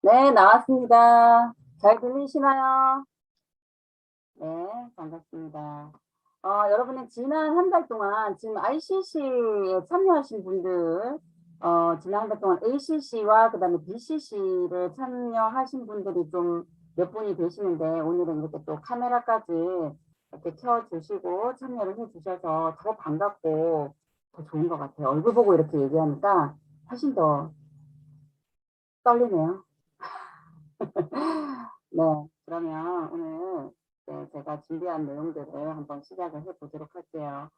네, 나왔습니다. 잘 들리시나요? 네, 반갑습니다. 여러분은 지난 한 달 동안 지금 ICC에 참여하신 분들, 지난 한 달 동안 ACC와 그다음에 BCC를 참여하신 분들이 좀 몇 분이 계시는데 오늘은 이렇게 또 카메라까지 이렇게 켜주시고 참여를 해주셔서 더 반갑고 더 좋은 것 같아요. 얼굴 보고 이렇게 얘기하니까 훨씬 더 떨리네요. 네, 그러면 오늘 제가 준비한 내용들을 한번 시작을 해보도록 할게요.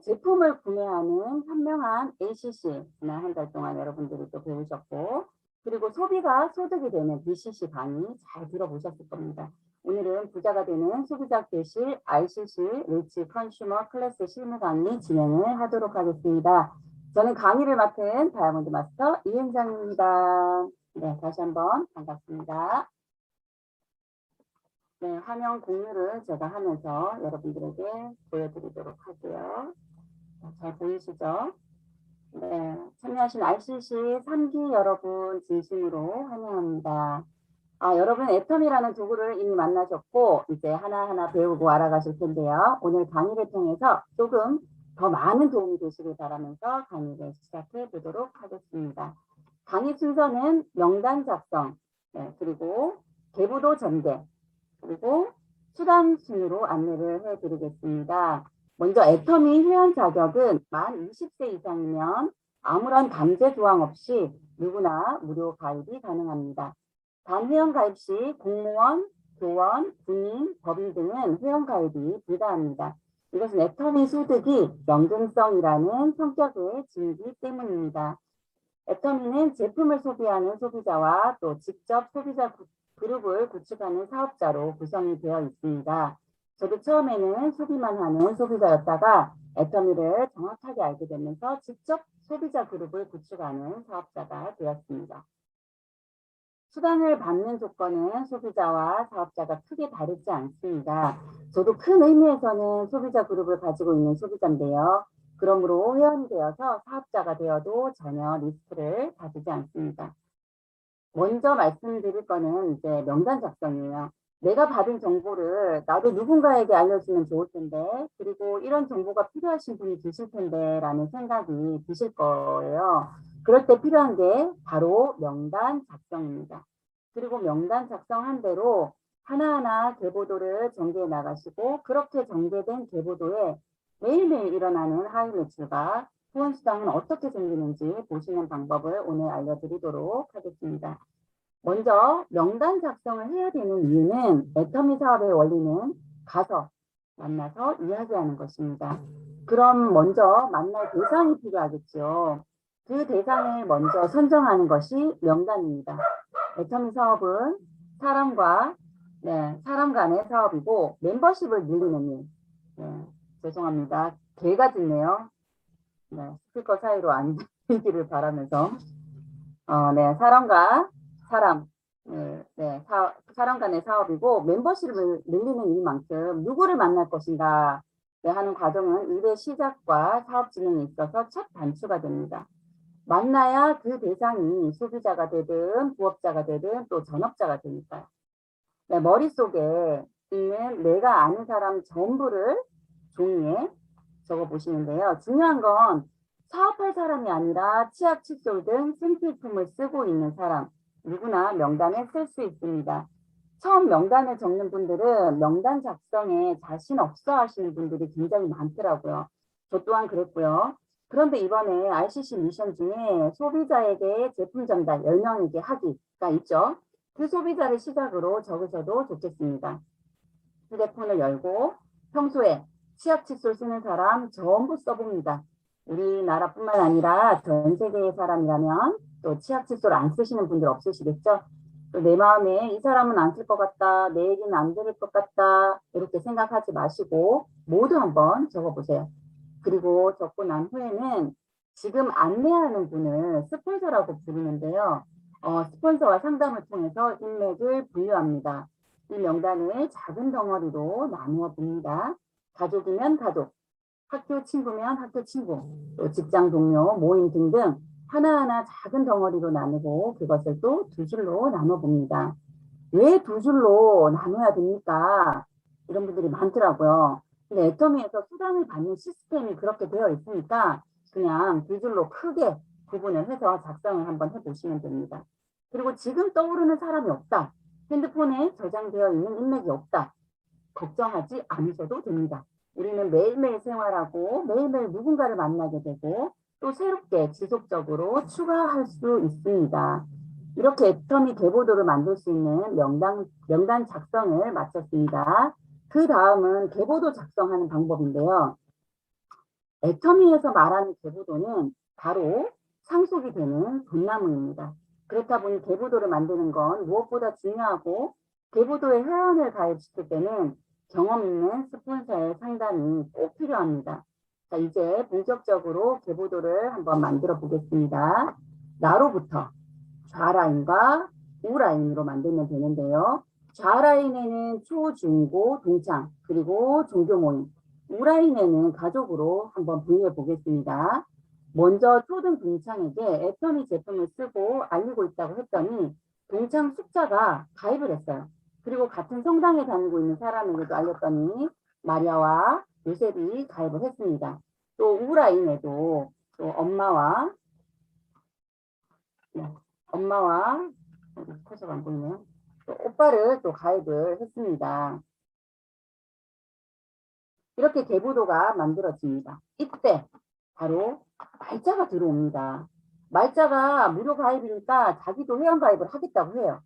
제품을 구매하는 현명한 ACC, 지난 한 달 동안 여러분들이 또 배우셨고, 그리고 소비가 소득이 되는 BCC 강의 잘 들어보셨을 겁니다. 오늘은 부자가 되는 소비자 교실 ICC 리치 컨슈머 클래스 실무 강의 진행을 하도록 하겠습니다. 저는 강의를 맡은 다이아몬드 마스터 이은정입니다. 네, 다시 한번 반갑습니다. 네, 화면 공유를 제가 하면서 여러분들에게 보여드리도록 할게요. 잘 보이시죠? 네, 참여하신 RCC 3기 여러분 진심으로 환영합니다. 여러분 애텀이라는 도구를 이미 만나셨고 이제 하나하나 배우고 알아가실 텐데요. 오늘 강의를 통해서 조금 더 많은 도움이 되시길 바라면서 강의를 시작해 보도록 하겠습니다. 강의 순서는 명단 작성, 네, 그리고 계부도 전개, 그리고 수강 순으로 안내를 해드리겠습니다. 먼저 애터미 회원 자격은 만 20세 이상이면 아무런 강제 조항 없이 누구나 무료 가입이 가능합니다. 단 회원 가입 시 공무원, 교원, 군인, 법인 등은 회원 가입이 불가합니다. 이것은 애터미 소득이 연금성이라는 성격의 증기 때문입니다. 애터미는 제품을 소비하는 소비자와 또 직접 소비자 그룹을 구축하는 사업자로 구성이 되어 있습니다. 저도 처음에는 소비만 하는 소비자였다가 애터미를 정확하게 알게 되면서 직접 소비자 그룹을 구축하는 사업자가 되었습니다. 수당을 받는 조건은 소비자와 사업자가 크게 다르지 않습니다. 저도 큰 의미에서는 소비자 그룹을 가지고 있는 소비자인데요. 그러므로 회원이 되어서 사업자가 되어도 전혀 리스크를 가지지 않습니다. 먼저 말씀드릴 거는 이제 명단 작성이에요. 내가 받은 정보를 나도 누군가에게 알려주면 좋을 텐데, 그리고 이런 정보가 필요하신 분이 계실 텐데 라는 생각이 드실 거예요. 그럴 때 필요한 게 바로 명단 작성입니다. 그리고 명단 작성한 대로 하나하나 계보도를 전개해 나가시고, 그렇게 전개된 계보도에 매일매일 일어나는 하위 매출과 후원수당은 어떻게 생기는지 보시는 방법을 오늘 알려드리도록 하겠습니다. 먼저 명단 작성을 해야 되는 이유는 애터미 사업의 원리는 가서 만나서 이야기하는 것입니다. 그럼 먼저 만날 대상이 필요하겠죠. 그 대상을 먼저 선정하는 것이 명단입니다. 애터미 사업은 사람 간의 사업이고 멤버십을 늘리는 일. 네, 죄송합니다. 개가 짖네요. 네, 스피커 사이로 안 들리기를 바라면서. 네, 사람과 사람, 사람 간의 사업이고 멤버십을 늘리는 일만큼 누구를 만날 것인가 하는 과정은 일의 시작과 사업 진행에 있어서 첫 단추가 됩니다. 만나야 그 대상이 소비자가 되든 부업자가 되든 또 전업자가 되니까요. 네, 머릿속에 있는 내가 아는 사람 전부를 종이에 적어 보시는데요. 중요한 건 사업할 사람이 아니라 치약, 칫솔 등 생필품을 쓰고 있는 사람, 누구나 명단에 쓸 수 있습니다. 처음 명단을 적는 분들은 명단 작성에 자신 없어 하시는 분들이 굉장히 많더라고요. 저 또한 그랬고요. 그런데 이번에 RCC 미션 중에 소비자에게 제품 전달 10명에게 하기가 있죠. 그 소비자를 시작으로 적으셔도 좋겠습니다. 휴대폰을 열고 평소에 치약 칫솔 쓰는 사람 전부 써봅니다. 우리나라뿐만 아니라 전 세계의 사람이라면 또 치약 칫솔 안 쓰시는 분들 없으시겠죠? 또 내 마음에 이 사람은 안 쓸 것 같다, 내 얘기는 안 들을 것 같다 이렇게 생각하지 마시고 모두 한번 적어보세요. 그리고 적고 난 후에는 지금 안내하는 분을 스폰서라고 부르는데요. 스폰서와 상담을 통해서 인맥을 분류합니다. 이 명단을 작은 덩어리로 나누어 봅니다. 가족이면 가족, 학교 친구면 학교 친구, 또 직장 동료, 모임 등등 하나하나 작은 덩어리로 나누고 그것을 또 두 줄로 나눠 봅니다. 왜 두 줄로 나눠야 됩니까? 이런 분들이 많더라고요. 근데 애터미에서 수당을 받는 시스템이 그렇게 되어 있으니까 그냥 두 줄로 크게 구분을 해서 작성을 한번 해보시면 됩니다. 그리고 지금 떠오르는 사람이 없다. 핸드폰에 저장되어 있는 인맥이 없다. 걱정하지 않으셔도 됩니다. 우리는 매일매일 생활하고 매일매일 누군가를 만나게 되고 또 새롭게 지속적으로 추가할 수 있습니다. 이렇게 애터미 계보도를 만들 수 있는 명단 작성을 마쳤습니다. 그 다음은 계보도 작성하는 방법인데요. 애터미에서 말하는 계보도는 바로 상속이 되는 돈나무입니다. 그렇다 보니 계보도를 만드는 건 무엇보다 중요하고 계보도에 회원을 가입시킬 때는 경험 있는 스폰서의 상담이 꼭 필요합니다. 자, 이제 본격적으로 계보도를 한번 만들어 보겠습니다. 나로부터 좌라인과 우라인으로 만들면 되는데요. 좌라인에는 초, 중, 고, 동창, 그리고 종교 모임, 우라인에는 가족으로 한번 분류해 보겠습니다. 먼저 초등 동창에게 애터미 제품을 쓰고 알리고 있다고 했더니 동창 숫자가 가입을 했어요. 그리고 같은 성당에 다니고 있는 사람에게도 알렸더니 마리아와 요셉이 가입을 했습니다. 또 우라인에도 또 엄마와 커서가 안 보이네요. 또 오빠를 또 가입을 했습니다. 이렇게 계보도가 만들어집니다. 이때 바로 말자가 들어옵니다. 말자가 무료 가입이니까 자기도 회원 가입을 하겠다고 해요.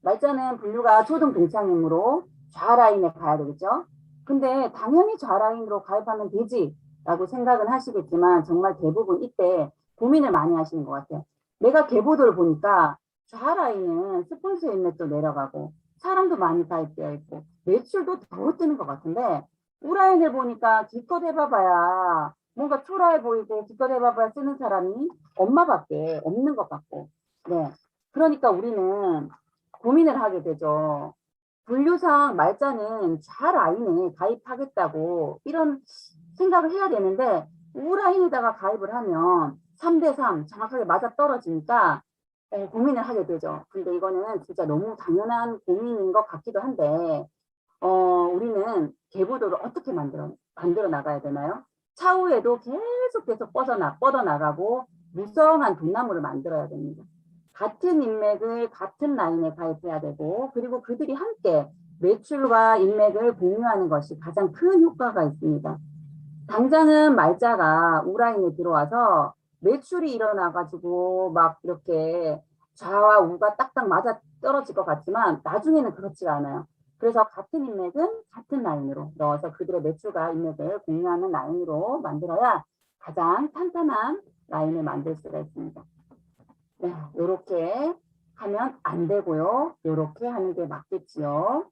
말자는 분류가 초등 동창이므로 좌라인에 가야 되겠죠. 근데 당연히 좌라인으로 가입하면 되지 라고 생각은 하시겠지만 정말 대부분 이때 고민을 많이 하시는 것 같아요. 내가 계보도를 보니까 좌라인은 스폰서 인맥도 내려가고 사람도 많이 가입되어 있고 매출도 더 뜨는 것 같은데 우라인을 보니까 기껏 해봐봐야 뭔가 초라해 보이고 기껏 해봐봐야 쓰는 사람이 엄마밖에 없는 것 같고 네. 그러니까 우리는 고민을 하게 되죠. 분류상 말자는 좌라인에 가입하겠다고 이런 생각을 해야 되는데 우라인에다가 가입을 하면 3대3 정확하게 맞아떨어지니까 고민을 하게 되죠. 근데 이거는 진짜 너무 당연한 고민인 것 같기도 한데 우리는 계보도를 어떻게 만들어 나가야 되나요? 차후에도 계속 뻗어나가고 무성한 돈나무를 만들어야 됩니다. 같은 인맥을 같은 라인에 가입해야 되고 그리고 그들이 함께 매출과 인맥을 공유하는 것이 가장 큰 효과가 있습니다. 당장은 말자가 우라인에 들어와서 매출이 일어나가지고 막 이렇게 좌와 우가 딱딱 맞아 떨어질 것 같지만 나중에는 그렇지가 않아요. 그래서 같은 인맥은 같은 라인으로 넣어서 그들의 매출과 인맥을 공유하는 라인으로 만들어야 가장 탄탄한 라인을 만들 수가 있습니다. 네, 이렇게 하면 안 되고요. 이렇게 하는 게 맞겠지요.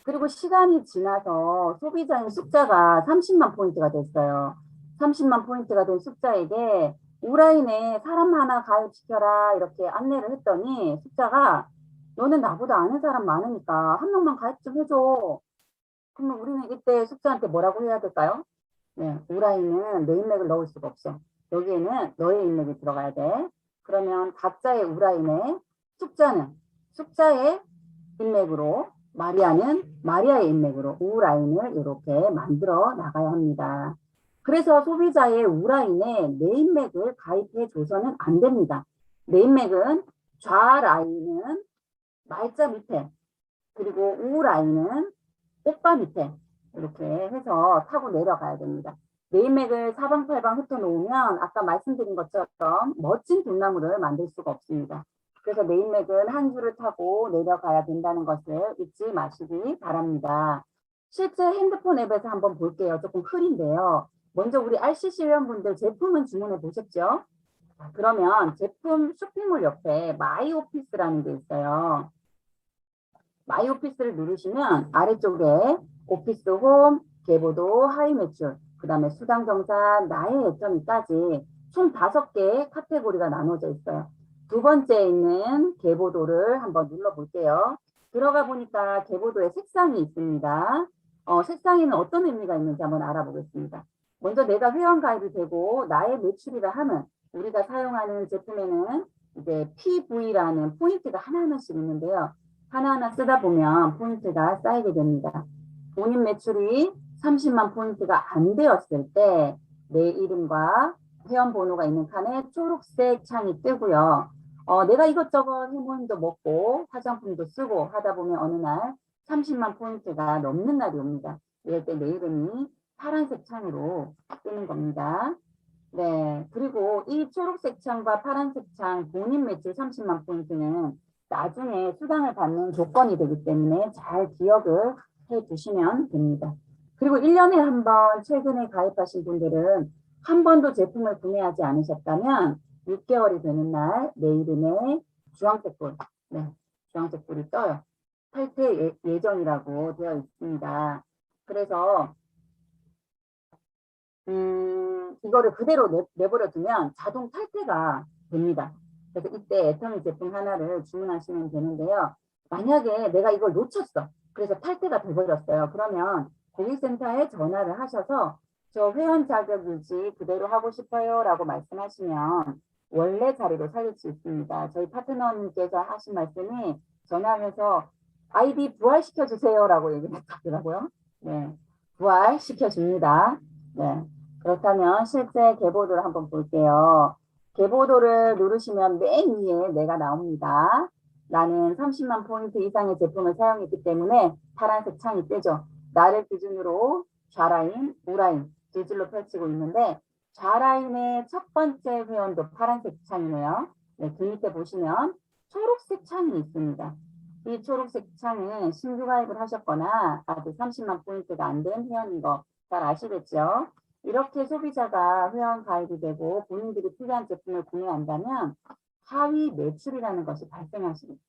그리고 시간이 지나서 소비자인 숫자가 30만 포인트가 됐어요. 30만 포인트가 된 숫자에게 우라인에 사람 하나 가입시켜라 이렇게 안내를 했더니 숫자가 너는 나보다 아는 사람 많으니까 한 명만 가입 좀 해줘. 그러면 우리는 이때 숫자한테 뭐라고 해야 될까요? 네, 우라인은 내 인맥을 넣을 수가 없어. 여기에는 너의 인맥이 들어가야 돼. 그러면 각자의 우라인의 숫자의 인맥으로 마리아는 마리아의 인맥으로 우라인을 이렇게 만들어 나가야 합니다. 그래서 소비자의 우라인에 내 인맥을 가입해 줘서는 안 됩니다. 내 인맥은 좌라인은 말자 밑에 그리고 우라인은 오빠 밑에 이렇게 해서 타고 내려가야 됩니다. 내 인맥을 사방팔방 흩어놓으면 아까 말씀드린 것처럼 멋진 돈나무를 만들 수가 없습니다. 그래서 내 인맥은 한 줄을 타고 내려가야 된다는 것을 잊지 마시기 바랍니다. 실제 핸드폰 앱에서 한번 볼게요. 조금 흐린데요. 먼저 우리 RCC 회원분들 제품은 주문해 보셨죠? 그러면 제품 쇼핑몰 옆에 마이 오피스라는 게 있어요. 마이 오피스를 누르시면 아래쪽에 오피스 홈, 계보도, 하이 매출, 그 다음에 수당 정산, 나의 애터미까지 총 5개의 카테고리가 나눠져 있어요. 두 번째에 있는 계보도를 한번 눌러볼게요. 들어가 보니까 계보도의 색상이 있습니다. 색상에는 어떤 의미가 있는지 한번 알아보겠습니다. 먼저 내가 회원 가입이 되고 나의 매출이라 하면 우리가 사용하는 제품에는 이제 PV라는 포인트가 하나하나씩 있는데요. 하나하나 쓰다 보면 포인트가 쌓이게 됩니다. 본인 매출이 30만 포인트가 안 되었을 때 내 이름과 회원 번호가 있는 칸에 초록색 창이 뜨고요. 내가 이것저것 해모임도 먹고 화장품도 쓰고 하다 보면 어느 날 30만 포인트가 넘는 날이 옵니다. 이럴 때 내 이름이 파란색 창으로 뜨는 겁니다. 네, 그리고 이 초록색 창과 파란색 창 본인 매출 30만 포인트는 나중에 수당을 받는 조건이 되기 때문에 잘 기억을 해 두시면 됩니다. 그리고 1년에 한 번 최근에 가입하신 분들은 한 번도 제품을 구매하지 않으셨다면 6개월이 되는 날 내 이름에 주황색 불, 네, 주황색 불이 떠요. 탈퇴 예정이라고 되어 있습니다. 그래서 이거를 그대로 내버려 두면 자동 탈퇴가 됩니다. 그래서 이때 애터미 제품 하나를 주문하시면 되는데요. 만약에 내가 이걸 놓쳤어. 그래서 탈퇴가 돼버렸어요. 그러면 고객센터에 전화를 하셔서 저 회원 자격 유지 그대로 하고 싶어요 라고 말씀하시면 원래 자리로 살릴 수 있습니다. 저희 파트너님께서 하신 말씀이 전화하면서 아이디 부활시켜 주세요 라고 얘기를 했더라고요. 네, 부활시켜 줍니다. 네. 그렇다면 실제 계보도를 한번 볼게요. 계보도를 누르시면 맨 위에 내가 나옵니다. 나는 30만 포인트 이상의 제품을 사용했기 때문에 파란색 창이 뜨죠. 나를 기준으로 좌라인, 우라인 두 줄로 펼치고 있는데 좌라인의 첫 번째 회원도 파란색 창이네요. 네, 그 밑에 보시면 초록색 창이 있습니다. 이 초록색 창은 신규 가입을 하셨거나 아직 30만 포인트가 안 된 회원인 거 잘 아시겠죠? 이렇게 소비자가 회원 가입이 되고 본인들이 필요한 제품을 구매한다면 하위 매출이라는 것이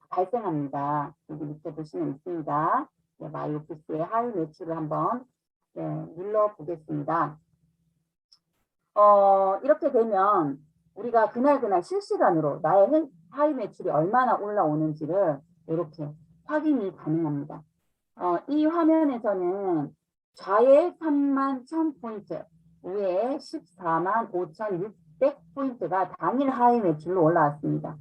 발생합니다. 여기 밑에 보시면 있습니다. 네, 마이오피스의 하위 매출을 한번 눌러보겠습니다. 이렇게 되면 우리가 그날 실시간으로 나의 하위 매출이 얼마나 올라오는지를 이렇게 확인이 가능합니다. 이 화면에서는 좌에 3만 1000포인트, 위에 14만 5600포인트가 당일 하위 매출로 올라왔습니다.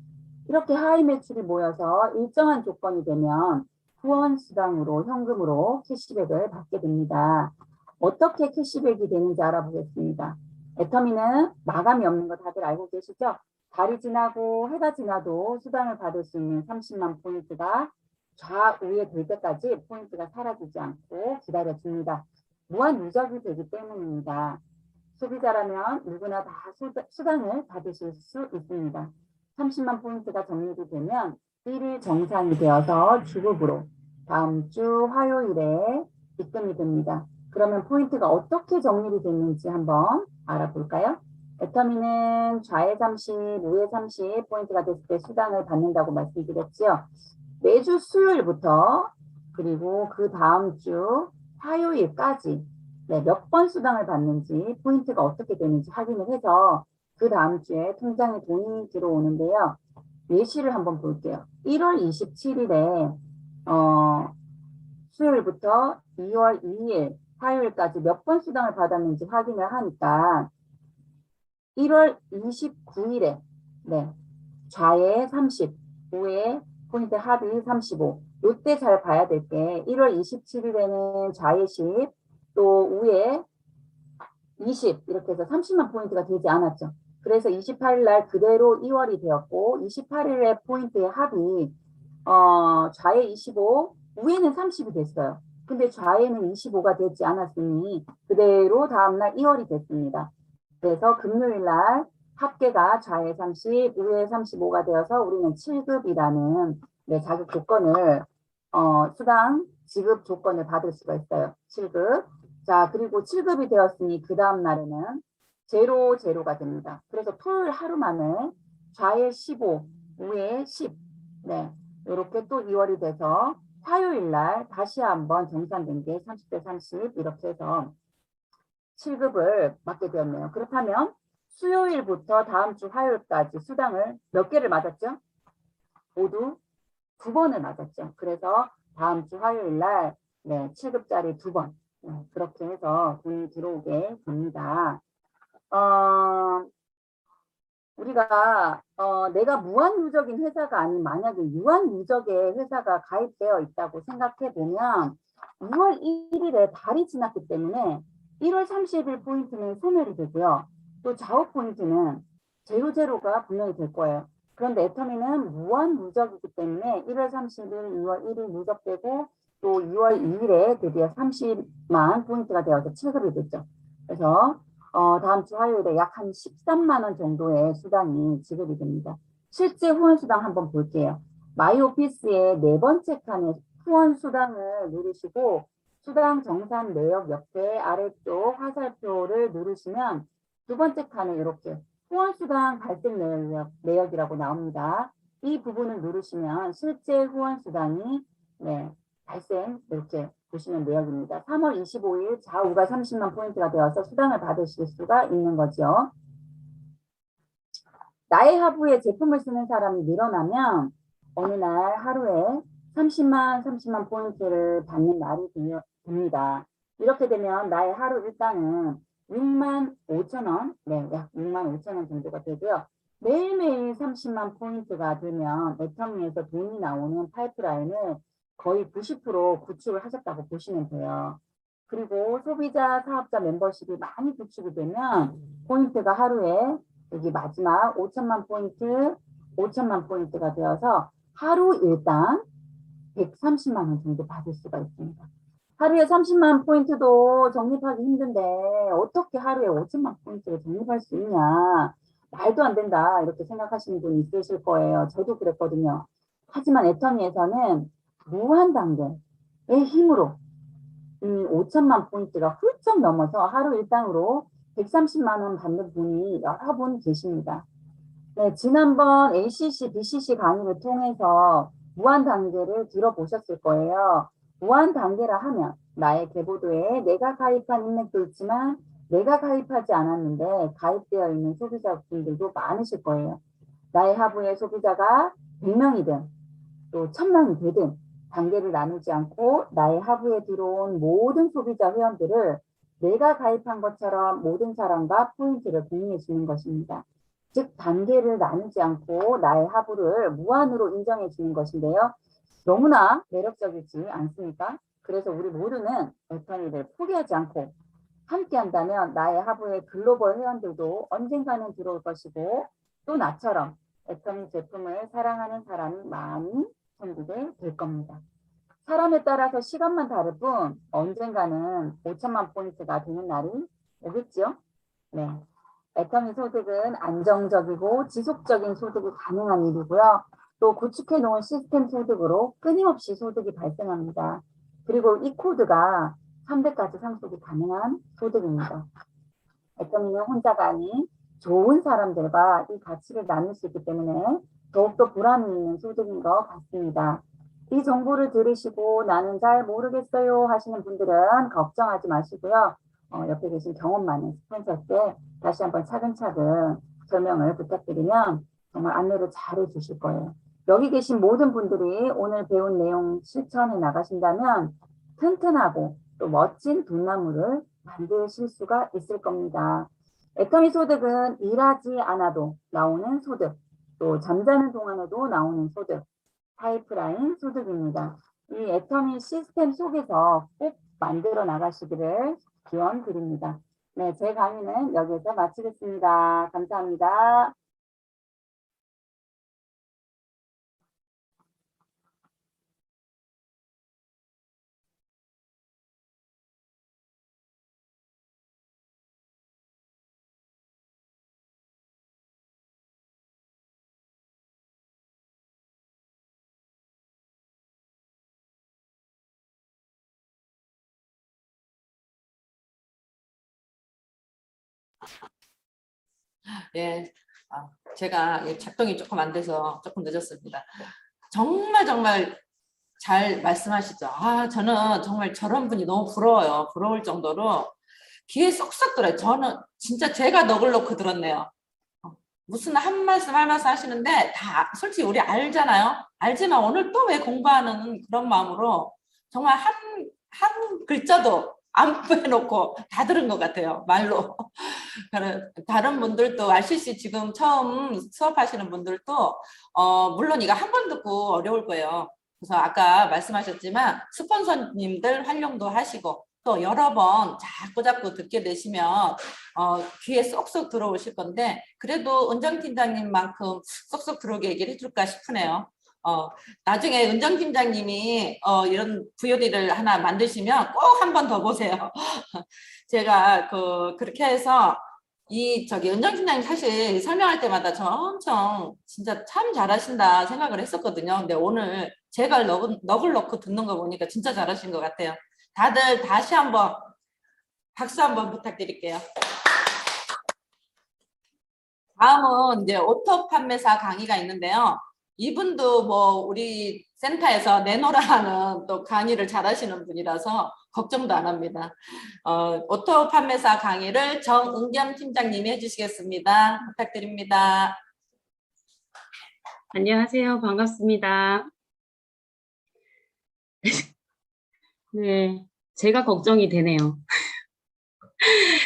이렇게 하위 매출이 모여서 일정한 조건이 되면 후원 수당으로 현금으로 캐시백을 받게 됩니다. 어떻게 캐시백이 되는지 알아보겠습니다. 애터미는 마감이 없는 거 다들 알고 계시죠? 달이 지나고 해가 지나도 수당을 받을 수 있는 30만 포인트가 좌우에 될 때까지 포인트가 사라지지 않고 기다려줍니다. 무한 누적이 되기 때문입니다. 소비자라면 누구나 다 수당을 받으실 수 있습니다. 30만 포인트가 적립이 되면 1일 정산이 되어서 주급으로 다음 주 화요일에 입금이 됩니다. 그러면 포인트가 어떻게 적립이 됐는지 한번 알아볼까요? 애터미는 좌에 30, 우에 30 포인트가 됐을 때 수당을 받는다고 말씀드렸죠. 매주 수요일부터 그리고 그 다음 주 화요일까지 몇 번 수당을 받는지 포인트가 어떻게 되는지 확인을 해서 그 다음 주에 통장에 돈이 들어오는데요. 예시를 한번 볼게요. 1월 27일에 수요일부터 2월 2일 화요일까지 몇 번 수당을 받았는지 확인을 하니까 1월 29일에 좌에 30, 우에 포인트 합이 35. 이때 잘 봐야 될 게 1월 27일에는 좌에 10, 또 우에 20 이렇게 해서 30만 포인트가 되지 않았죠. 그래서 28일 날 그대로 2월이 되었고 28일에 포인트의 합이 좌에 25, 우에는 30이 됐어요. 근데 좌에는 25가 되지 않았으니 그대로 다음날 2월이 됐습니다. 그래서 금요일 날 합계가 좌에 30, 우에 35가 되어서 우리는 7급이라는 자격 조건을 수당 지급 조건을 받을 수가 있어요. 7급. 자, 그리고 7급이 되었으니 그 다음 날에는 제로가 됩니다. 그래서 토요일 하루 만에 좌에 15, 우에 10. 네. 이렇게 또 2월이 돼서 화요일 날 다시 한번 정산된 게 30대 30 이렇게 해서 7급을 받게 되었네요. 그렇다면 수요일부터 다음 주 화요일까지 수당을 몇 개를 맞았죠? 모두 2번을 맞았죠. 그래서 다음 주 화요일 날 7급짜리 2번 그렇게 해서 돈이 들어오게 됩니다. 우리가 내가 무한누적인 회사가 아닌 만약에 유한누적의 회사가 가입되어 있다고 생각해 보면 2월 1일에 달이 지났기 때문에 1월 30일 포인트는 소멸이 되고요. 또 좌우 포인트는 제로제로가 분명히 될 거예요. 그런데 애터미는 무한누적이기 때문에 1월 30일, 2월 1일 누적되고 또 2월 2일에 드디어 30만 포인트가 되어서 체결이 됐죠. 그래서 다음 주 화요일에 약 한 13만 원 정도의 수당이 지급이 됩니다. 실제 후원 수당 한번 볼게요. 마이오피스의 네 번째 칸에 후원 수당을 누르시고 수당 정산 내역 옆에 아래쪽 화살표를 누르시면 두 번째 칸에 이렇게 후원 수당 발생 내역이라고 나옵니다. 이 부분을 누르시면 실제 후원 수당이 발생 이렇게 보시면 내역입니다. 3월 25일 좌우가 30만 포인트가 되어서 수당을 받으실 수가 있는 거죠. 나의 하부에 제품을 쓰는 사람이 늘어나면 어느 날 하루에 30만 포인트를 받는 날이 됩니다. 이렇게 되면 나의 하루 일당은 6만 5천 원, 약 6만 5천 원 정도가 되고요. 매일매일 30만 포인트가 되면 애터미에서 돈이 나오는 파이프라인을 거의 90% 구축을 하셨다고 보시면 돼요. 그리고 소비자, 사업자 멤버십이 많이 구축이 되면 포인트가 하루에 여기 마지막 5천만 포인트가 되어서 하루 일당 130만 원 정도 받을 수가 있습니다. 하루에 30만 포인트도 적립하기 힘든데 어떻게 하루에 5천만 포인트를 적립할 수 있냐. 말도 안 된다 이렇게 생각하시는 분이 있으실 거예요. 저도 그랬거든요. 하지만 애터미에서는 무한 단계의 힘으로 5천만 포인트가 훌쩍 넘어서 하루 일당으로 130만 원 받는 분이 여러 분 계십니다. 네, 지난번 ACC, BCC 강의를 통해서 무한 단계를 들어보셨을 거예요. 무한 단계라 하면 나의 계보도에 내가 가입한 인맥도 있지만 내가 가입하지 않았는데 가입되어 있는 소비자분들도 많으실 거예요. 나의 하부의 소비자가 100명이든 또 1000명이 되든 단계를 나누지 않고 나의 하부에 들어온 모든 소비자 회원들을 내가 가입한 것처럼 모든 사람과 포인트를 공유해 주는 것입니다. 즉 단계를 나누지 않고 나의 하부를 무한으로 인정해 주는 것인데요. 너무나 매력적이지 않습니까? 그래서 우리 모두는 애터미를 포기하지 않고 함께 한다면 나의 하부의 글로벌 회원들도 언젠가는 들어올 것이고 또 나처럼 애터미 제품을 사랑하는 사람이 많이 생기게 될 겁니다. 사람에 따라서 시간만 다를 뿐 언젠가는 5천만 포인트가 되는 날이 오겠죠. 네. 애터미 소득은 안정적이고 지속적인 소득이 가능한 일이고요. 또 구축해 놓은 시스템 소득으로 끊임없이 소득이 발생합니다. 그리고 이 코드가 3대까지 상속이 가능한 소득입니다. 애터미는 혼자가 아닌 좋은 사람들과 이 가치를 나눌 수 있기 때문에 더욱더 보람이 있는 소득인 것 같습니다. 이 정보를 들으시고 나는 잘 모르겠어요 하시는 분들은 걱정하지 마시고요. 옆에 계신 경험 많은 스폰서께 다시 한번 차근차근 설명을 부탁드리면 정말 안내를 잘 해주실 거예요. 여기 계신 모든 분들이 오늘 배운 내용 실천해 나가신다면 튼튼하고 또 멋진 돈나무를 만드실 수가 있을 겁니다. 애터미 소득은 일하지 않아도 나오는 소득, 또 잠자는 동안에도 나오는 소득, 파이프라인 소득입니다. 이 애터미 시스템 속에서 꼭 만들어 나가시기를 기원 드립니다. 네, 제 강의는 여기서 마치겠습니다. 감사합니다. 예, 제가 작동이 조금 안 돼서 조금 늦었습니다. 정말 정말 잘 말씀하시죠. 저는 정말 저런 분이 너무 부러워요. 부러울 정도로 귀에 쏙쏙 들어요. 저는 진짜 제가 넋을 놓고 들었네요. 무슨 한 말씀 할 말씀 하시는데 다 솔직히 우리 알잖아요. 알지만 오늘 또 왜 공부하는 그런 마음으로 정말 한 글자도 안 빼놓고 다 들은 것 같아요. 말로. 다른 분들도 RCC 지금 처음 수업하시는 분들도 물론 이거 한 번 듣고 어려울 거예요. 그래서 아까 말씀하셨지만 스폰서님들 활용도 하시고 또 여러 번 자꾸 듣게 되시면 귀에 쏙쏙 들어오실 건데 그래도 은정팀장님만큼 쏙쏙 들어오게 얘기를 해줄까 싶으네요. 나중에 은정팀장님이 이런 VOD를 하나 만드시면 꼭 한 번 더 보세요. 제가 그렇게 해서 은정팀장님 사실 설명할 때마다 저 엄청 진짜 참 잘하신다 생각을 했었거든요. 근데 오늘 제가 넋을 놓고 듣는 거 보니까 진짜 잘하신 것 같아요. 다들 다시 한번 박수 한번 부탁드릴게요. 다음은 이제 오토 판매사 강의가 있는데요. 이분도 뭐 우리 센터에서 내노라하는 또 강의를 잘하시는 분이라서 걱정도 안 합니다. 오토 판매사 강의를 정은겸 팀장님이 해주시겠습니다. 부탁드립니다. 안녕하세요. 반갑습니다. 네, 제가 걱정이 되네요.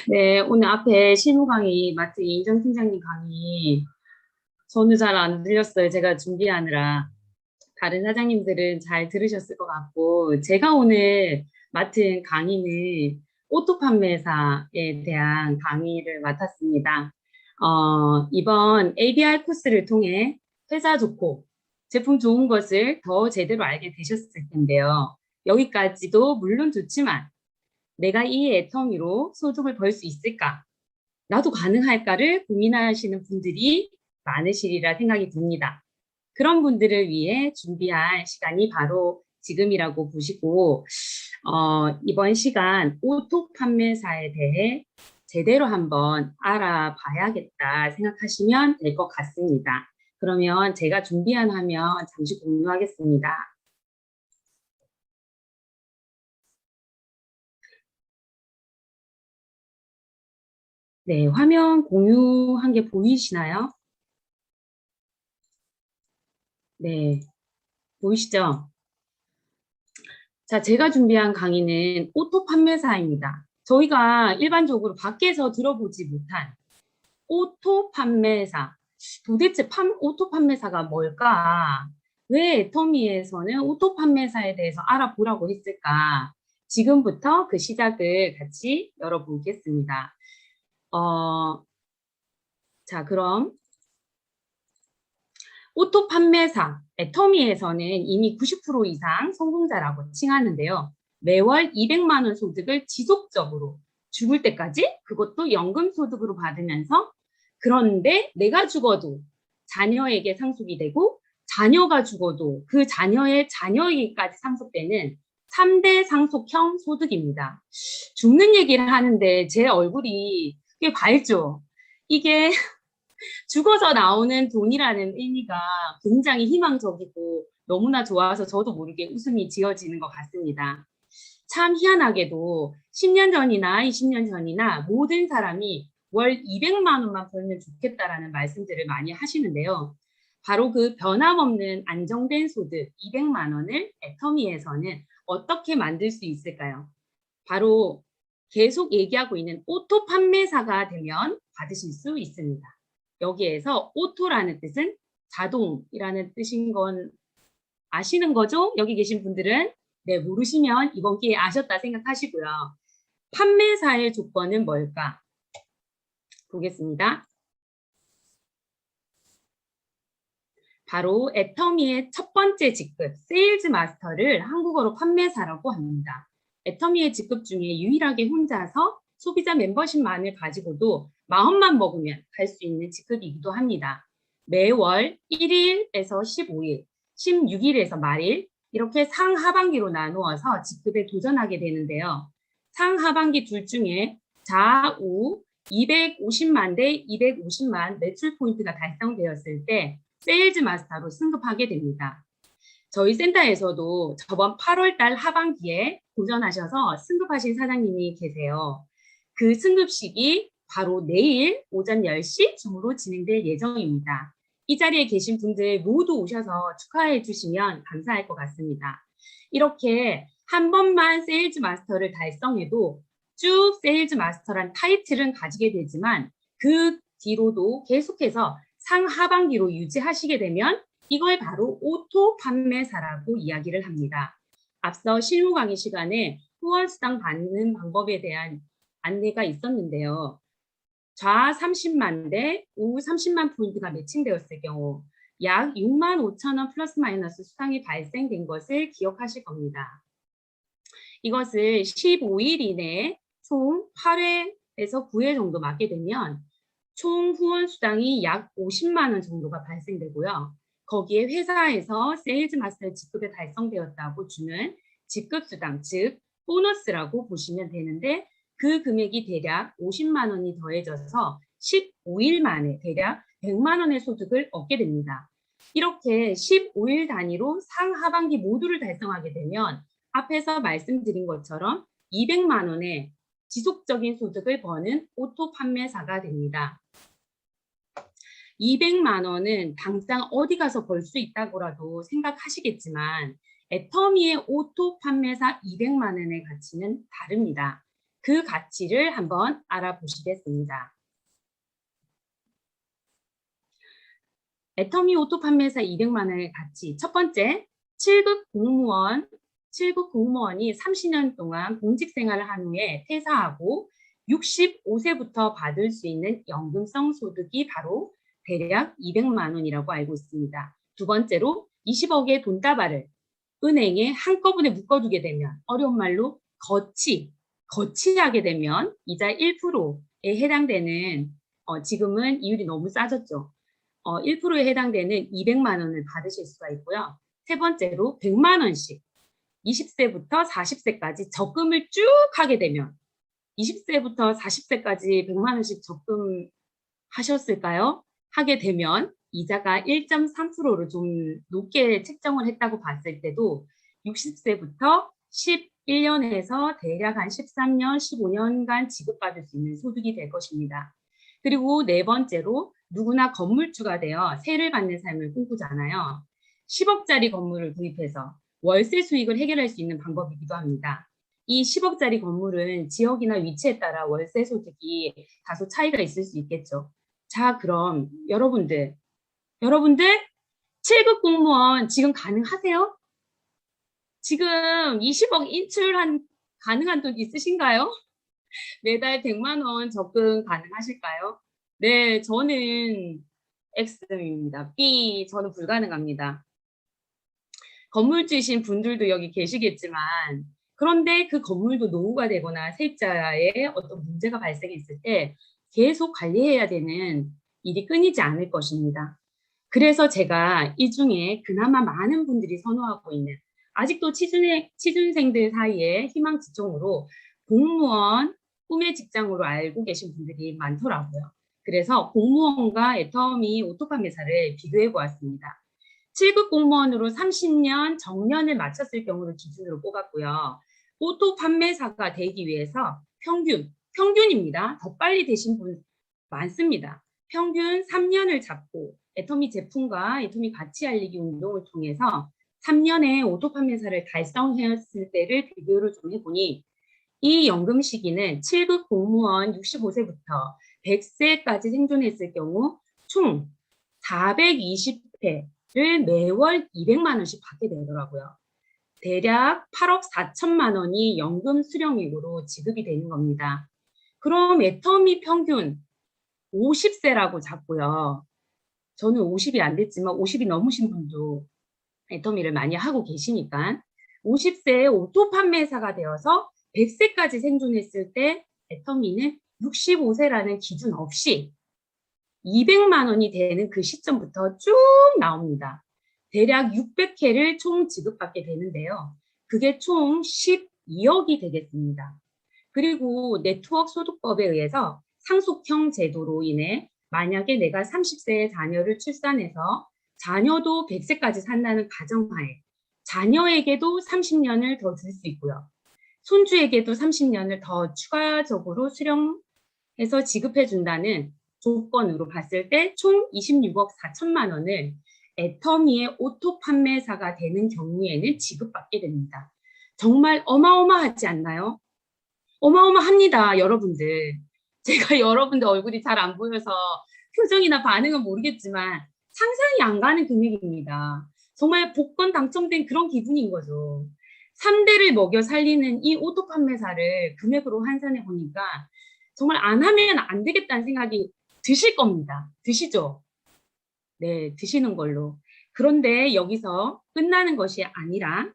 네, 오늘 앞에 신우 강의, 마트 이인정 팀장님 강의, 저는 잘 안 들렸어요. 제가 준비하느라. 다른 사장님들은 잘 들으셨을 것 같고, 제가 오늘 맡은 강의는 오토 판매사에 대한 강의를 맡았습니다. 이번 ABR 코스를 통해 회사 좋고 제품 좋은 것을 더 제대로 알게 되셨을 텐데요. 여기까지도 물론 좋지만 내가 이 애터미로 소득을 벌 수 있을까? 나도 가능할까를 고민하시는 분들이 많으시리라 생각이 듭니다. 그런 분들을 위해 준비한 시간이 바로 지금이라고 보시고 이번 시간 오토 판매사에 대해 제대로 한번 알아봐야겠다 생각하시면 될 것 같습니다. 그러면 제가 준비한 화면 잠시 공유하겠습니다. 네, 화면 공유한 게 보이시나요? 네, 보이시죠? 자, 제가 준비한 강의는 오토 판매사입니다. 저희가 일반적으로 밖에서 들어보지 못한 오토 판매사. 도대체 오토 판매사가 뭘까? 왜 애터미에서는 오토 판매사에 대해서 알아보라고 했을까? 지금부터 그 시작을 같이 열어보겠습니다. 자, 그럼 오토 판매사, 애터미에서는 이미 90% 이상 성공자라고 칭하는데요. 매월 200만 원 소득을 지속적으로 죽을 때까지 그것도 연금 소득으로 받으면서 그런데 내가 죽어도 자녀에게 상속이 되고 자녀가 죽어도 그 자녀의 자녀에게까지 상속되는 3대 상속형 소득입니다. 죽는 얘기를 하는데 제 얼굴이 꽤 밝죠? 이게 죽어서 나오는 돈이라는 의미가 굉장히 희망적이고 너무나 좋아서 저도 모르게 웃음이 지어지는 것 같습니다. 참 희한하게도 10년 전이나 20년 전이나 모든 사람이 월 200만 원만 벌면 좋겠다라는 말씀들을 많이 하시는데요. 바로 그 변함없는 안정된 소득 200만 원을 애터미에서는 어떻게 만들 수 있을까요? 바로 계속 얘기하고 있는 오토 판매사가 되면 받으실 수 있습니다. 여기에서 오토라는 뜻은 자동이라는 뜻인 건 아시는 거죠? 여기 계신 분들은 네, 모르시면 이번 기회에 아셨다 생각하시고요. 판매사의 조건은 뭘까? 보겠습니다. 바로 애터미의 첫 번째 직급, 세일즈 마스터를 한국어로 판매사라고 합니다. 애터미의 직급 중에 유일하게 혼자서 소비자 멤버십만을 가지고도 마음만 먹으면 갈 수 있는 직급이기도 합니다. 매월 1일에서 15일, 16일에서 말일 이렇게 상하반기로 나누어서 직급에 도전하게 되는데요. 상하반기 둘 중에 좌우 250만 대 250만 매출 포인트가 달성되었을 때 세일즈 마스터로 승급하게 됩니다. 저희 센터에서도 저번 8월 달 하반기에 도전하셔서 승급하신 사장님이 계세요. 그 승급식이 바로 내일 오전 10시 줌으로 진행될 예정입니다. 이 자리에 계신 분들 모두 오셔서 축하해 주시면 감사할 것 같습니다. 이렇게 한 번만 세일즈 마스터를 달성해도 쭉 세일즈 마스터란 타이틀은 가지게 되지만 그 뒤로도 계속해서 상하반기로 유지하시게 되면 이걸 바로 오토 판매사라고 이야기를 합니다. 앞서 실무 강의 시간에 후원수당 받는 방법에 대한 안내가 있었는데요. 좌 30만 대 우 30만 포인트가 매칭되었을 경우 약 6만 5천 원 플러스 마이너스 수당이 발생된 것을 기억하실 겁니다. 이것을 15일 이내에 총 8회에서 9회 정도 맞게 되면 총 후원 수당이 약 50만 원 정도가 발생되고요. 거기에 회사에서 세일즈 마스터 직급에 달성되었다고 주는 직급 수당, 즉 보너스라고 보시면 되는데 그 금액이 대략 50만 원이 더해져서 15일 만에 대략 100만 원의 소득을 얻게 됩니다. 이렇게 15일 단위로 상하반기 모두를 달성하게 되면 앞에서 말씀드린 것처럼 200만 원의 지속적인 소득을 버는 오토 판매사가 됩니다. 200만 원은 당장 어디 가서 벌 수 있다고라도 생각하시겠지만 애터미의 오토 판매사 200만 원의 가치는 다릅니다. 그 가치를 한번 알아보시겠습니다. 애터미 오토 판매사 200만 원의 가치. 첫 번째, 7급 공무원이 30년 동안 공직 생활을 한 후에 퇴사하고 65세부터 받을 수 있는 연금성 소득이 바로 대략 200만 원이라고 알고 있습니다. 두 번째로 20억의 돈다발을 은행에 한꺼번에 묶어두게 되면 어려운 말로 거치하게 되면 이자 1%에 해당되는 지금은 이율이 너무 싸졌죠. 1%에 해당되는 200만 원을 받으실 수가 있고요. 세 번째로 100만 원씩 20세부터 40세까지 적금을 쭉 하게 되면 20세부터 40세까지 100만 원씩 적금하셨을까요? 하게 되면 이자가 1.3%로 좀 높게 책정을 했다고 봤을 때도 60세부터 11년에서 대략 한 13년, 15년간 지급받을 수 있는 소득이 될 것입니다. 그리고 네 번째로 누구나 건물주가 되어 세를 받는 삶을 꿈꾸잖아요. 10억짜리 건물을 구입해서 월세 수익을 해결할 수 있는 방법이기도 합니다. 이 10억짜리 건물은 지역이나 위치에 따라 월세 소득이 다소 차이가 있을 수 있겠죠. 자, 그럼 여러분들 7급 공무원 지금 가능하세요? 지금 20억 가능한 돈 있으신가요? 매달 100만 원 적금 가능하실까요? 네, 저는 X입니다. B, 저는 불가능합니다. 건물주이신 분들도 여기 계시겠지만 그런데 그 건물도 노후가 되거나 세입자의 어떤 문제가 발생했을 때 계속 관리해야 되는 일이 끊이지 않을 것입니다. 그래서 제가 이 중에 그나마 많은 분들이 선호하고 있는 아직도 취준생들 사이에 희망 직종으로 공무원 꿈의 직장으로 알고 계신 분들이 많더라고요. 그래서 공무원과 애터미 오토판매사를 비교해 보았습니다. 7급 공무원으로 30년 정년을 마쳤을 경우를 기준으로 뽑았고요. 오토 판매사가 되기 위해서 평균입니다. 더 빨리 되신 분 많습니다. 평균 3년을 잡고 애터미 제품과 애터미 가치 알리기 운동을 통해서 3년의 오토 판매사를 달성했을 때를 비교를 좀 해보니 이 연금 시기는 7급 공무원 65세부터 100세까지 생존했을 경우 총 420회를 매월 200만 원씩 받게 되더라고요. 대략 8억 4천만 원이 연금 수령액으로 지급이 되는 겁니다. 그럼 애터미 평균 50세라고 잡고요. 저는 50이 안 됐지만 50이 넘으신 분도 애터미를 많이 하고 계시니까 50세에 오토 판매사가 되어서 100세까지 생존했을 때 애터미는 65세라는 기준 없이 200만 원이 되는 그 시점부터 쭉 나옵니다. 대략 600회를 총 지급받게 되는데요. 그게 총 12억이 되겠습니다. 그리고 네트워크 소득법에 의해서 상속형 제도로 인해 만약에 내가 30세에 자녀를 출산해서 자녀도 100세까지 산다는 가정하에 자녀에게도 30년을 더 줄 수 있고요. 손주에게도 30년을 더 추가적으로 수령해서 지급해 준다는 조건으로 봤을 때 총 26억 4천만 원을 애터미의 오토 판매사가 되는 경우에는 지급받게 됩니다. 정말 어마어마하지 않나요? 어마어마합니다, 여러분들. 제가 여러분들 얼굴이 잘 안 보여서 표정이나 반응은 모르겠지만 상상이 안 가는 금액입니다. 정말 복권 당첨된 그런 기분인 거죠. 3대를 먹여 살리는 이 오토 판매사를 금액으로 환산해 보니까 정말 안 하면 안 되겠다는 생각이 드실 겁니다. 드시죠? 네, 드시는 걸로. 그런데 여기서 끝나는 것이 아니라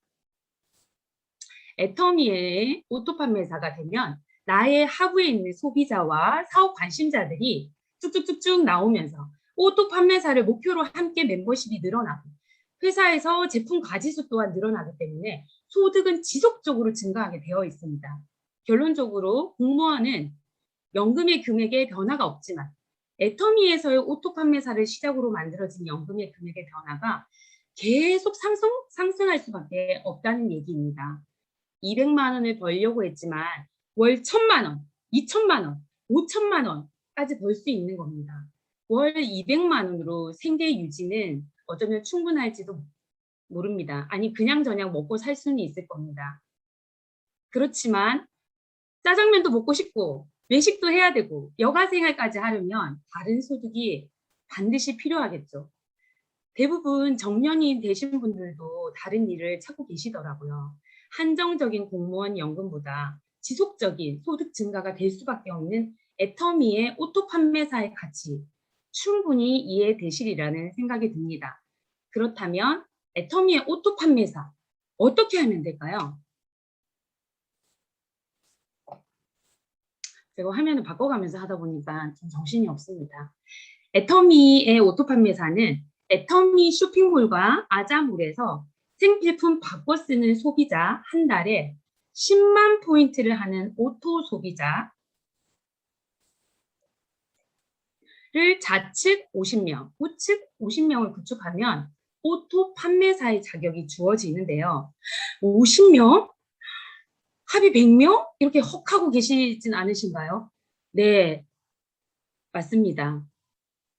애터미의 오토 판매사가 되면 나의 하부에 있는 소비자와 사업 관심자들이 쭉쭉쭉쭉 나오면서 오토 판매사를 목표로 함께 멤버십이 늘어나고 회사에서 제품 가지수 또한 늘어나기 때문에 소득은 지속적으로 증가하게 되어 있습니다. 결론적으로 공무원은 연금의 금액에 변화가 없지만 애터미에서의 오토 판매사를 시작으로 만들어진 연금의 금액의 변화가 계속 상승할 수밖에 없다는 얘기입니다. 200만 원을 벌려고 했지만 월 1,000만 원, 2,000만 원, 5,000만 원까지 벌 수 있는 겁니다. 월 200만 원으로 생계 유지는 어쩌면 충분할지도 모릅니다. 아니 그냥저냥 먹고 살 수는 있을 겁니다. 그렇지만 짜장면도 먹고 싶고 외식도 해야 되고 여가 생활까지 하려면 다른 소득이 반드시 필요하겠죠. 대부분 정년이 되신 분들도 다른 일을 찾고 계시더라고요. 한정적인 공무원 연금보다 지속적인 소득 증가가 될 수밖에 없는 애터미의 오토 판매사의 가치 충분히 이해되시리라는 생각이 듭니다. 그렇다면 애터미의 오토 판매사 어떻게 하면 될까요? 제가 화면을 바꿔가면서 하다 보니까 좀 정신이 없습니다. 애터미의 오토 판매사는 애터미 쇼핑몰과 아자몰에서 생필품 바꿔 쓰는 소비자 한 달에 10만 포인트를 하는 오토 소비자를 좌측 50명, 우측 50명을 구축하면 오토 판매사의 자격이 주어지는데요. 50명? 합이 100명? 이렇게 헉하고 계시진 않으신가요? 네, 맞습니다.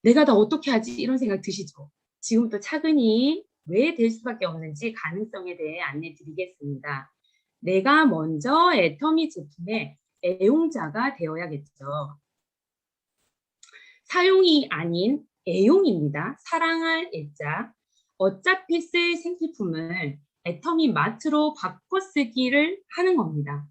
내가 다 어떻게 하지? 이런 생각 드시죠? 지금부터 차근히 왜 될 수밖에 없는지 가능성에 대해 안내 드리겠습니다. 내가 먼저 애터미 제품의 애용자가 되어야겠죠. 사용이 아닌 애용입니다. 사랑할 애자. 어차피 쓸 생필품을 애터미 마트로 바꿔 쓰기를 하는 겁니다.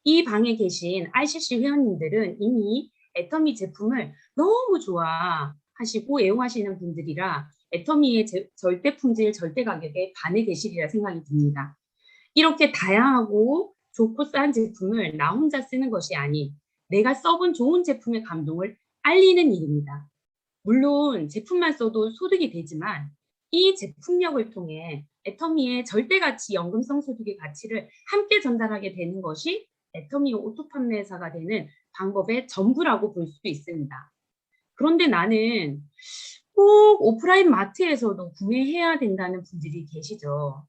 이 방에 계신 RCC 회원님들은 이미 애터미 제품을 너무 좋아하시고 애용하시는 분들이라 애터미의 절대 품질, 절대 가격에 반해 계시리라 생각이 듭니다. 이렇게 다양하고 좋고 싼 제품을 나 혼자 쓰는 것이 아닌 내가 써본 좋은 제품의 감동을 알리는 일입니다. 물론 제품만 써도 소득이 되지만 이 제품력을 통해 애터미의 절대가치, 연금성 소득의 가치를 함께 전달하게 되는 것이 애터미 오토 판매사가 되는 방법의 전부라고 볼 수 있습니다. 그런데 나는 꼭 오프라인 마트에서도 구매해야 된다는 분들이 계시죠.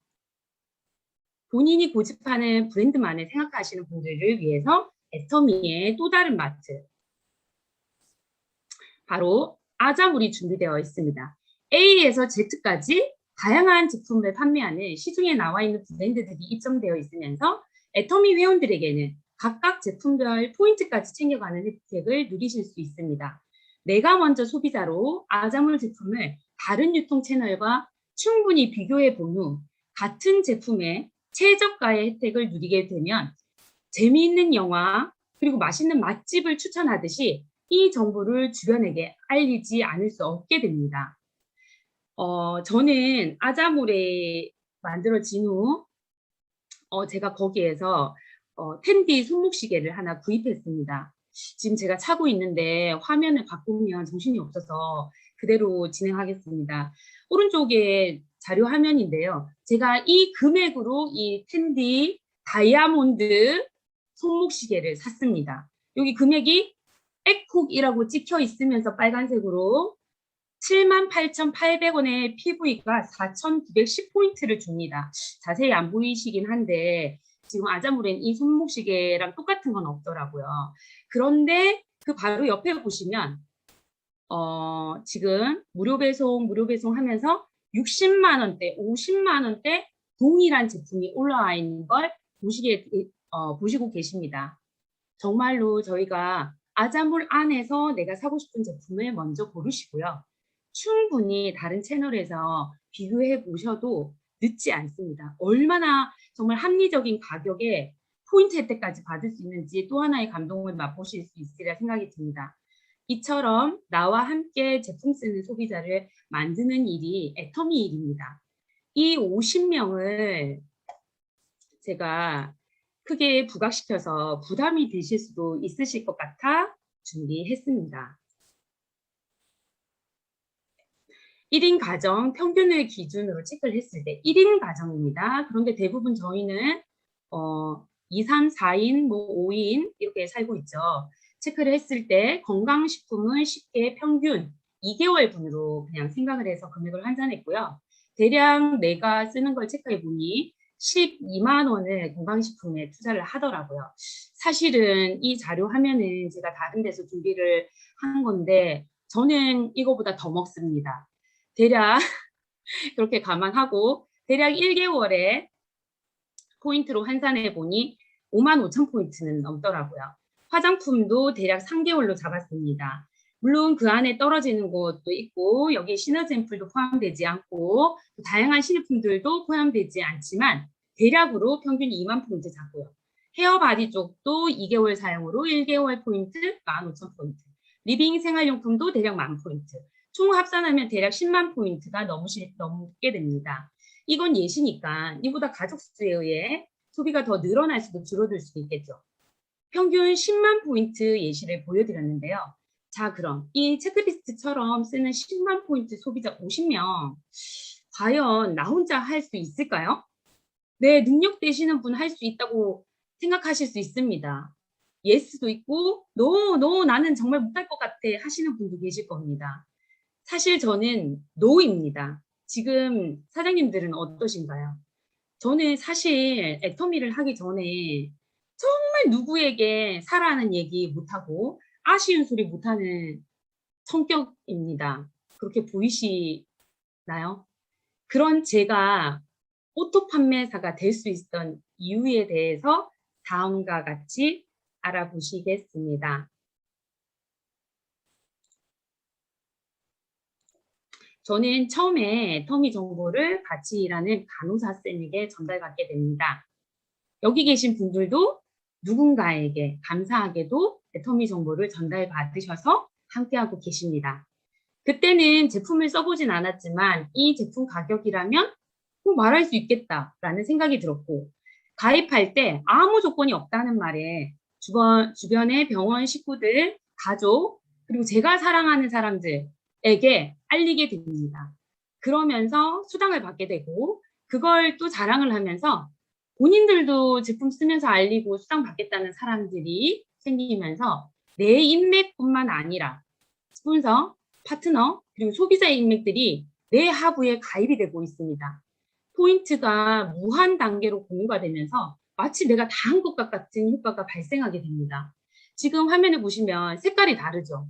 본인이 고집하는 브랜드만을 생각하시는 분들을 위해서 애터미의 또 다른 마트, 바로 아자몰이 준비되어 있습니다. A에서 Z까지 다양한 제품을 판매하는 시중에 나와 있는 브랜드들이 입점되어 있으면서 애터미 회원들에게는 각각 제품별 포인트까지 챙겨가는 혜택을 누리실 수 있습니다. 내가 먼저 소비자로 아자몰 제품을 다른 유통 채널과 충분히 비교해 본 후 같은 제품의 최저가의 혜택을 누리게 되면 재미있는 영화 그리고 맛있는 맛집을 추천하듯이 이 정보를 주변에게 알리지 않을 수 없게 됩니다. 저는 아자몰에 만들어진 후 제가 거기에서 텐디 손목시계를 하나 구입했습니다. 지금 제가 차고 있는데 화면을 바꾸면 정신이 없어서 그대로 진행하겠습니다. 오른쪽에 자료 화면인데요. 제가 이 금액으로 이 텐디 다이아몬드 손목시계를 샀습니다. 여기 금액이 에콕이라고 찍혀 있으면서 빨간색으로 78,800원에 PV가 4,910포인트를 줍니다. 자세히 안 보이시긴 한데 지금 아자몰엔 이 손목시계랑 똑같은 건 없더라고요. 그런데 그 바로 옆에 보시면 지금 무료 배송 하면서 60만 원대, 50만 원대 동일한 제품이 올라와 있는 걸 보시고 계십니다. 정말로 저희가 아자몰 안에서 내가 사고 싶은 제품을 먼저 고르시고요. 충분히 다른 채널에서 비교해 보셔도 늦지 않습니다. 얼마나 정말 합리적인 가격에 포인트 혜택까지 받을 수 있는지 또 하나의 감동을 맛보실 수 있으리라 생각이 듭니다. 이처럼 나와 함께 제품 쓰는 소비자를 만드는 일이 애터미 일입니다. 이 50명을 제가 크게 부각시켜서 부담이 되실 수도 있으실 것 같아 준비했습니다. 1인 가정 평균을 기준으로 체크를 했을 때 1인 가정입니다. 그런데 대부분 저희는 2, 3, 4인, 5인 이렇게 살고 있죠. 체크를 했을 때 건강식품은 쉽게 평균 2개월 분으로 그냥 생각을 해서 금액을 환산했고요. 대략 내가 쓰는 걸 체크해 보니 12만 원을 건강식품에 투자를 하더라고요. 사실은 이 자료 화면은 제가 다른 데서 준비를 한 건데 저는 이거보다 더 먹습니다. 대략 그렇게 감안하고 대략 1개월에 포인트로 환산해 보니 5만 5천 포인트는 넘더라고요. 화장품도 대략 3개월로 잡았습니다. 물론 그 안에 떨어지는 것도 있고 여기 시너지 앰플도 포함되지 않고 다양한 신제품들도 포함되지 않지만 대략으로 평균 2만 포인트 잡고요. 헤어 바디 쪽도 2개월 사용으로 1개월 포인트 15,000포인트. 리빙 생활용품도 대략 10,000포인트. 총 합산하면 대략 10만 포인트가 넘게 됩니다. 이건 예시니까 이보다 가족 수에 의해 소비가 더 늘어날 수도 줄어들 수도 있겠죠. 평균 10만 포인트 예시를 보여드렸는데요. 자, 그럼 이 체크리스트처럼 쓰는 10만 포인트 소비자 50명 과연 나 혼자 할 수 있을까요? 네, 능력 되시는 분 할 수 있다고 생각하실 수 있습니다. 예스도 있고 노 나는 정말 못할 것 같아 하시는 분도 계실 겁니다. 사실 저는 노입니다. 지금 사장님들은 어떠신가요? 저는 사실 애터미를 하기 전에 정말 누구에게 사라는 얘기 못하고 아쉬운 소리 못하는 성격입니다. 그렇게 보이시나요? 그런 제가 오토 판매사가 될 수 있었던 이유에 대해서 다음과 같이 알아보시겠습니다. 저는 처음에 애터미 정보를 같이 일하는 간호사쌤에게 전달받게 됩니다. 여기 계신 분들도 누군가에게 감사하게도 애터미 정보를 전달받으셔서 함께하고 계십니다. 그때는 제품을 써보진 않았지만 이 제품 가격이라면 말할 수 있겠다라는 생각이 들었고 가입할 때 아무 조건이 없다는 말에 주변의 병원 식구들, 가족, 그리고 제가 사랑하는 사람들에게 알리게 됩니다. 그러면서 수당을 받게 되고 그걸 또 자랑을 하면서 본인들도 제품 쓰면서 알리고 수당 받겠다는 사람들이 생기면서 내 인맥뿐만 아니라 스폰서, 파트너, 그리고 소비자 인맥들이 내 하부에 가입이 되고 있습니다. 포인트가 무한 단계로 공유가 되면서 마치 내가 다 한 것 같은 효과가 발생하게 됩니다. 지금 화면을 보시면 색깔이 다르죠.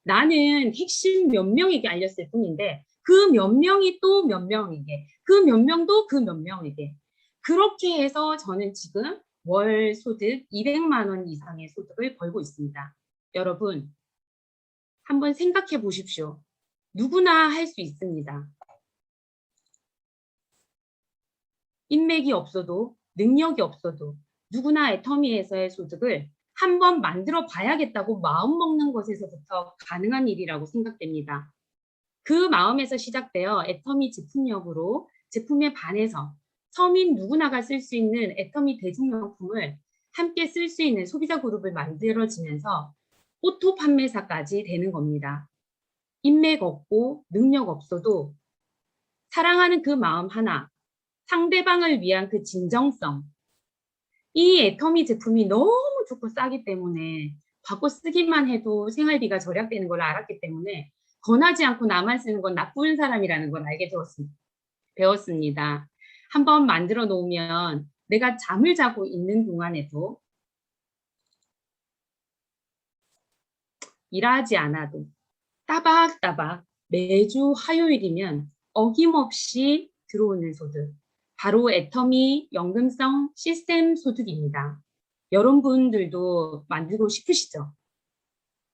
나는 핵심 몇 명에게 알렸을 뿐인데 그 몇 명이 또 몇 명에게, 그 몇 명도 그 몇 명에게 그렇게 해서 저는 지금 월 소득 200만 원 이상의 소득을 벌고 있습니다. 여러분 한번 생각해 보십시오. 누구나 할 수 있습니다. 인맥이 없어도 능력이 없어도 누구나 애터미에서의 소득을 한번 만들어 봐야겠다고 마음먹는 것에서부터 가능한 일이라고 생각됩니다. 그 마음에서 시작되어 애터미 제품력으로 제품에 반해서 서민 누구나가 쓸 수 있는 애터미 대중용품을 함께 쓸 수 있는 소비자 그룹을 만들어지면서 오토 판매사까지 되는 겁니다. 인맥 없고 능력 없어도 사랑하는 그 마음 하나, 상대방을 위한 그 진정성, 이 애터미 제품이 너무 좋고 싸기 때문에 바꿔 쓰기만 해도 생활비가 절약되는 걸 알았기 때문에 권하지 않고 나만 쓰는 건 나쁜 사람이라는 걸 알게 배웠습니다. 한번 만들어 놓으면 내가 잠을 자고 있는 동안에도 일하지 않아도 따박따박 매주 화요일이면 어김없이 들어오는 소득, 바로 애터미 연금성 시스템 소득입니다. 여러분들도 만들고 싶으시죠?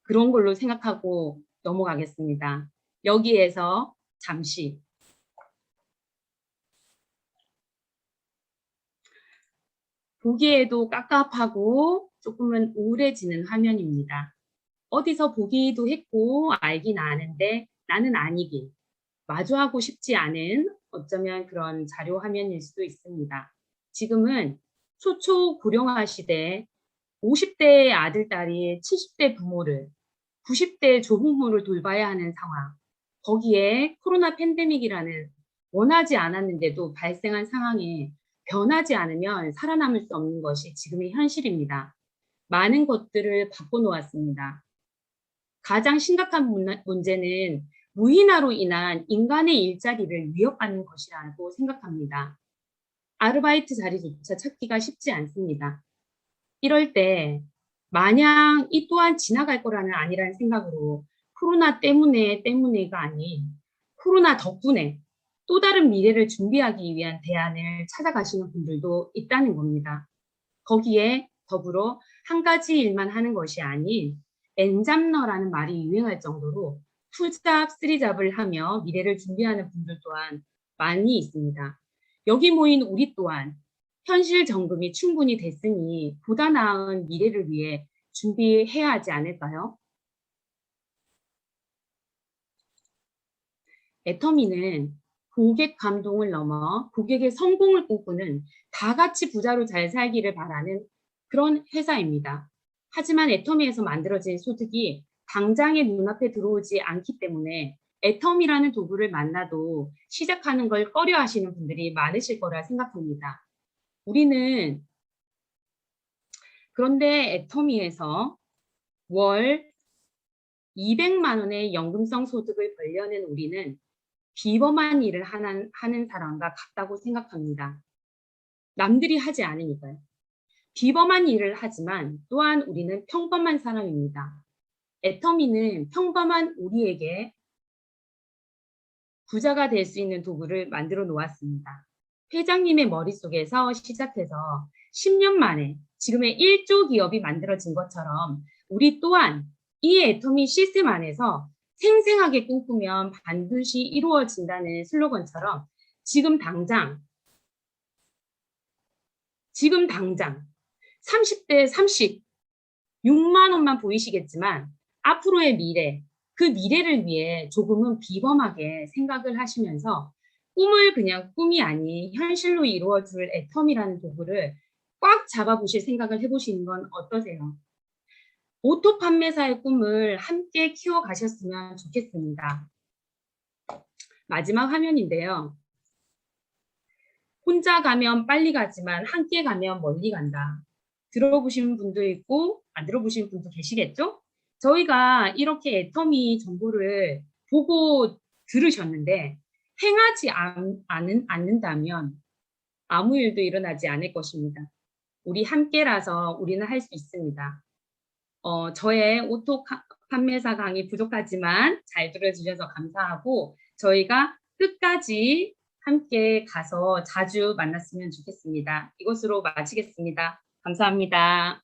그런 걸로 생각하고 넘어가겠습니다. 여기에서 잠시 보기에도 깝깝하고 조금은 우울해지는 화면입니다. 어디서 보기도 했고 알긴 아는데 나는 아니긴, 마주하고 싶지 않은 어쩌면 그런 자료 화면일 수도 있습니다. 지금은 초초 고령화 시대에 50대의 아들, 딸이 70대 부모를, 90대 조부모를 돌봐야 하는 상황, 거기에 코로나 팬데믹이라는 원하지 않았는데도 발생한 상황에 변하지 않으면 살아남을 수 없는 것이 지금의 현실입니다. 많은 것들을 바꿔놓았습니다. 가장 심각한 문제는 무인화로 인한 인간의 일자리를 위협하는 것이라고 생각합니다. 아르바이트 자리조차 찾기가 쉽지 않습니다. 이럴 때 마냥 이 또한 지나갈 거라는 아니라는 생각으로 코로나 때문에가 아닌 코로나 덕분에 또 다른 미래를 준비하기 위한 대안을 찾아가시는 분들도 있다는 겁니다. 거기에 더불어 한 가지 일만 하는 것이 아닌 엔잡러라는 말이 유행할 정도로 투잡, 쓰리잡을 하며 미래를 준비하는 분들 또한 많이 있습니다. 여기 모인 우리 또한 현실 점검이 충분히 됐으니 보다 나은 미래를 위해 준비해야 하지 않을까요? 애터미는 고객 감동을 넘어 고객의 성공을 꿈꾸는 다 같이 부자로 잘 살기를 바라는 그런 회사입니다. 하지만 애터미에서 만들어진 소득이 당장의 눈앞에 들어오지 않기 때문에 애터미라는 도구를 만나도 시작하는 걸 꺼려 하시는 분들이 많으실 거라 생각합니다. 우리는 그런데 애터미에서 월 200만 원의 연금성 소득을 벌려는 우리는 비범한 일을 하는 사람과 같다고 생각합니다. 남들이 하지 않으니까요. 비범한 일을 하지만 또한 우리는 평범한 사람입니다. 애터미는 평범한 우리에게 부자가 될 수 있는 도구를 만들어 놓았습니다. 회장님의 머릿속에서 시작해서 10년 만에 지금의 1조 기업이 만들어진 것처럼 우리 또한 이 애터미 시스템 안에서 생생하게 꿈꾸면 반드시 이루어진다는 슬로건처럼 지금 당장 30대 36만 원만 보이시겠지만 앞으로의 미래, 그 미래를 위해 조금은 비범하게 생각을 하시면서 꿈을 그냥 꿈이 아닌 현실로 이루어줄 애터미라는 도구를 꽉 잡아보실 생각을 해보시는 건 어떠세요? 오토 판매사의 꿈을 함께 키워가셨으면 좋겠습니다. 마지막 화면인데요. 혼자 가면 빨리 가지만 함께 가면 멀리 간다. 들어보신 분도 있고 안 들어보신 분도 계시겠죠? 저희가 이렇게 애터미 정보를 보고 들으셨는데 행하지 않는다면 아무 일도 일어나지 않을 것입니다. 우리 함께라서 우리는 할 수 있습니다. 저의 오토 판매사 강의 부족하지만 잘 들어주셔서 감사하고 저희가 끝까지 함께 가서 자주 만났으면 좋겠습니다. 이것으로 마치겠습니다. 감사합니다.